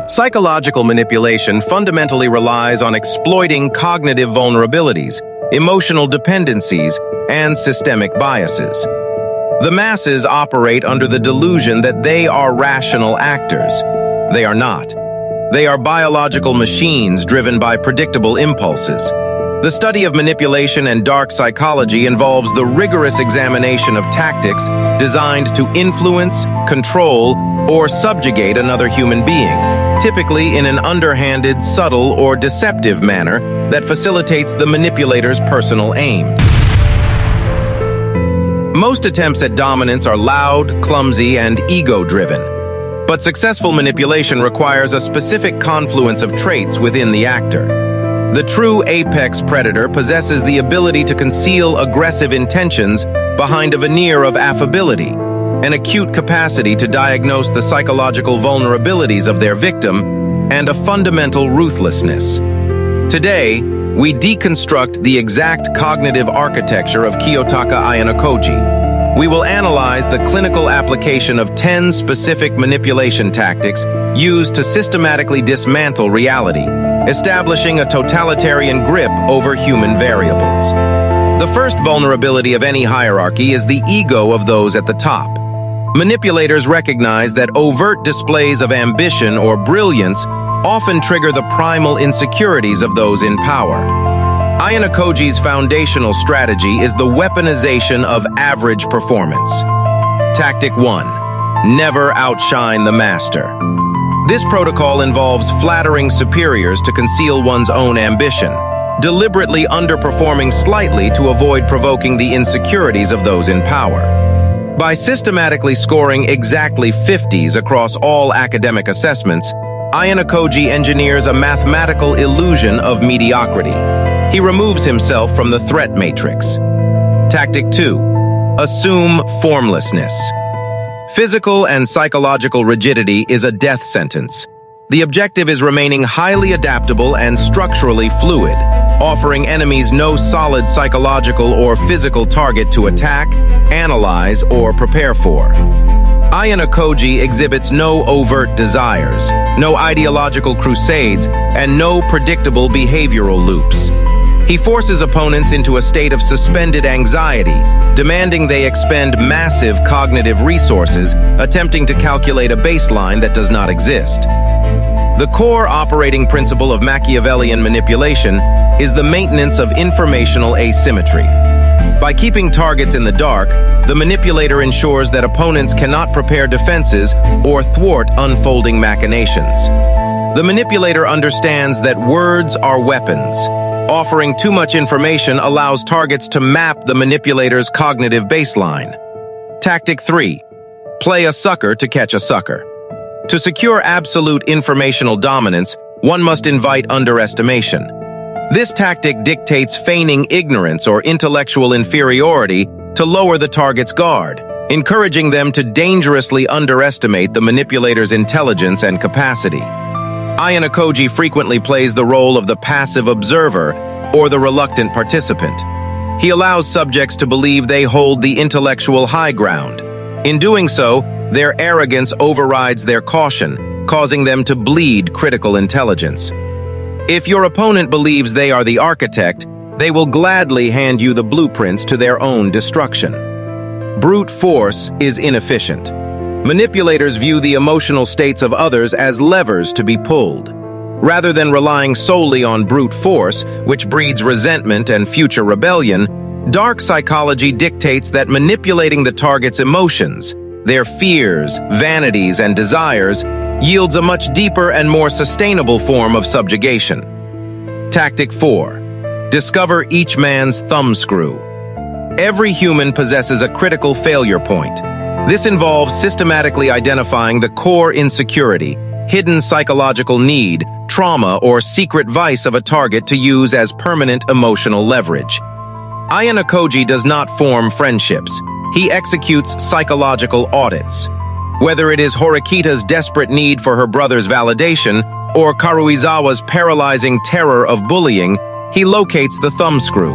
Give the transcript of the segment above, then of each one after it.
Psychological manipulation fundamentally relies on exploiting cognitive vulnerabilities, emotional dependencies, and systemic biases. The masses operate under the delusion that they are rational actors. They are not. They are biological machines driven by predictable impulses. The study of manipulation and dark psychology involves the rigorous examination of tactics designed to influence, control, or subjugate another human being, typically in an underhanded, subtle, or deceptive manner that facilitates the manipulator's personal aim. Most attempts at dominance are loud, clumsy, and ego-driven. But successful manipulation requires a specific confluence of traits within the actor. The true apex predator possesses the ability to conceal aggressive intentions behind a veneer of affability, an acute capacity to diagnose the psychological vulnerabilities of their victim, and a fundamental ruthlessness. Today, we deconstruct the exact cognitive architecture of Kiyotaka Ayanokoji. We will analyze the clinical application of 10 specific manipulation tactics used to systematically dismantle reality, establishing a totalitarian grip over human variables. The first vulnerability of any hierarchy is the ego of those at the top. Manipulators recognize that overt displays of ambition or brilliance often trigger the primal insecurities of those in power. Ayanokoji's foundational strategy is the weaponization of average performance. Tactic 1. Never outshine the master. This protocol involves flattering superiors to conceal one's own ambition, deliberately underperforming slightly to avoid provoking the insecurities of those in power. By systematically scoring exactly 50s across all academic assessments, Ayanokoji engineers a mathematical illusion of mediocrity. He removes himself from the threat matrix. Tactic 2. Assume formlessness. Physical and psychological rigidity is a death sentence. The objective is remaining highly adaptable and structurally fluid, offering enemies no solid psychological or physical target to attack, analyze, or prepare for. Ayanokoji exhibits no overt desires, no ideological crusades, and no predictable behavioral loops. He forces opponents into a state of suspended anxiety, demanding they expend massive cognitive resources, attempting to calculate a baseline that does not exist. The core operating principle of Machiavellian manipulation is the maintenance of informational asymmetry. By keeping targets in the dark, the manipulator ensures that opponents cannot prepare defenses or thwart unfolding machinations. The manipulator understands that words are weapons. Offering too much information allows targets to map the manipulator's cognitive baseline. Tactic 3. Play a sucker to catch a sucker. To secure absolute informational dominance, one must invite underestimation. This tactic dictates feigning ignorance or intellectual inferiority to lower the target's guard, encouraging them to dangerously underestimate the manipulator's intelligence and capacity. Ayanokoji frequently plays the role of the passive observer or the reluctant participant. He allows subjects to believe they hold the intellectual high ground. In doing so, their arrogance overrides their caution, causing them to bleed critical intelligence. If your opponent believes they are the architect, they will gladly hand you the blueprints to their own destruction. Brute force is inefficient. Manipulators view the emotional states of others as levers to be pulled. Rather than relying solely on brute force, which breeds resentment and future rebellion, dark psychology dictates that manipulating the target's emotions, their fears, vanities, and desires, yields a much deeper and more sustainable form of subjugation. Tactic 4. Discover each man's thumbscrew. Every human possesses a critical failure point. This involves systematically identifying the core insecurity, hidden psychological need, trauma, or secret vice of a target to use as permanent emotional leverage. Ayanokoji does not form friendships. He executes psychological audits. Whether it is Horikita's desperate need for her brother's validation or Karuizawa's paralyzing terror of bullying, he locates the thumbscrew.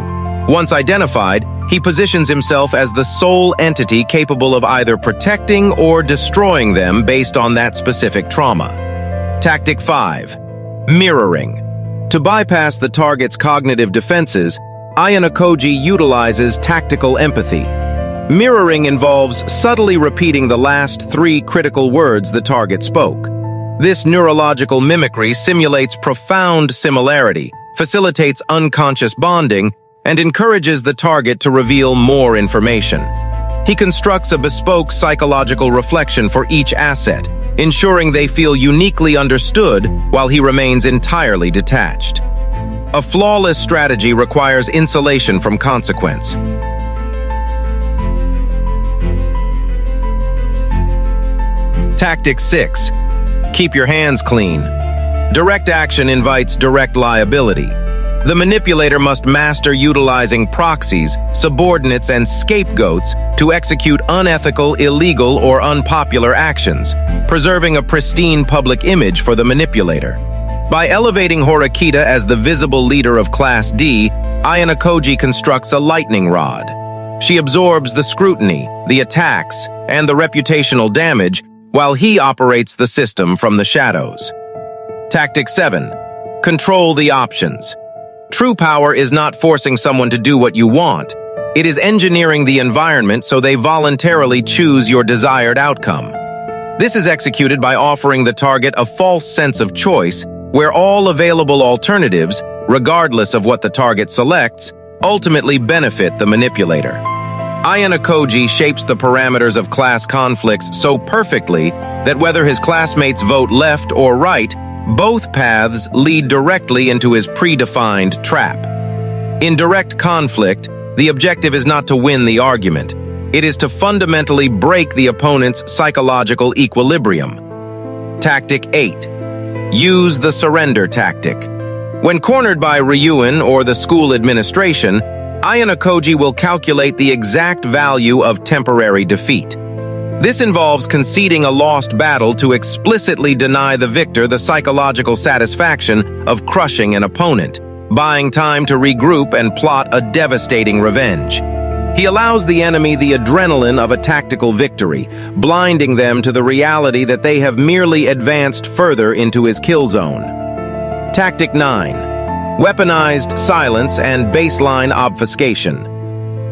Once identified, he positions himself as the sole entity capable of either protecting or destroying them based on that specific trauma. Tactic 5. Mirroring. To bypass the target's cognitive defenses, Ayanokoji utilizes tactical empathy. Mirroring involves subtly repeating the last 3 critical words the target spoke. This neurological mimicry simulates profound similarity, facilitates unconscious bonding, and encourages the target to reveal more information. He constructs a bespoke psychological reflection for each asset, ensuring they feel uniquely understood while he remains entirely detached. A flawless strategy requires insulation from consequence. Tactic 6. Keep your hands clean. Direct action invites direct liability. The manipulator must master utilizing proxies, subordinates, and scapegoats to execute unethical, illegal, or unpopular actions, preserving a pristine public image for the manipulator. By elevating Horikita as the visible leader of Class D, Ayanokoji constructs a lightning rod. She absorbs the scrutiny, the attacks, and the reputational damage, while he operates the system from the shadows. Tactic 7. Control the options. True power is not forcing someone to do what you want. It is engineering the environment so they voluntarily choose your desired outcome. This is executed by offering the target a false sense of choice, where all available alternatives, regardless of what the target selects, ultimately benefit the manipulator. Ayanokoji shapes the parameters of class conflicts so perfectly that whether his classmates vote left or right, both paths lead directly into his predefined trap. In direct conflict, the objective is not to win the argument. It is to fundamentally break the opponent's psychological equilibrium. Tactic 8. Use the surrender tactic. When cornered by Ryuan or the school administration, Ayanokoji will calculate the exact value of temporary defeat. This involves conceding a lost battle to explicitly deny the victor the psychological satisfaction of crushing an opponent, buying time to regroup and plot a devastating revenge. He allows the enemy the adrenaline of a tactical victory, blinding them to the reality that they have merely advanced further into his kill zone. Tactic 9. Weaponized silence and baseline obfuscation.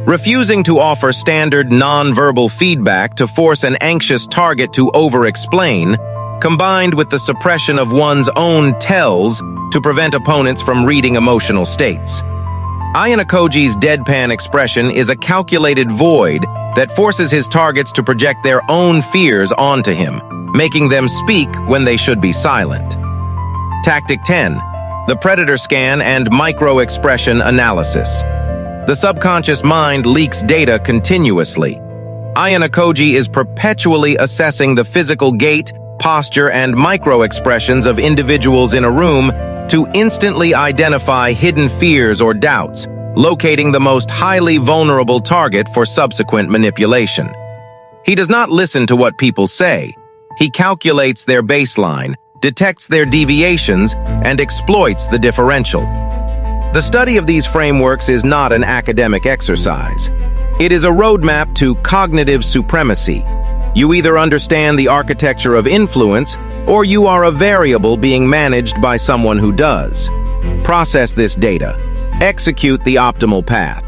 Refusing to offer standard non-verbal feedback to force an anxious target to over-explain, combined with the suppression of one's own tells to prevent opponents from reading emotional states. Ayanokoji's deadpan expression is a calculated void that forces his targets to project their own fears onto him, making them speak when they should be silent. Tactic 10. The predator scan and micro-expression analysis. The subconscious mind leaks data continuously. Ayanokoji is perpetually assessing the physical gait, posture, and micro-expressions of individuals in a room to instantly identify hidden fears or doubts, locating the most highly vulnerable target for subsequent manipulation. He does not listen to what people say. He calculates their baseline, detects their deviations, and exploits the differential. The study of these frameworks is not an academic exercise. It is a roadmap to cognitive supremacy. You either understand the architecture of influence, or you are a variable being managed by someone who does. Process this data. Execute the optimal path.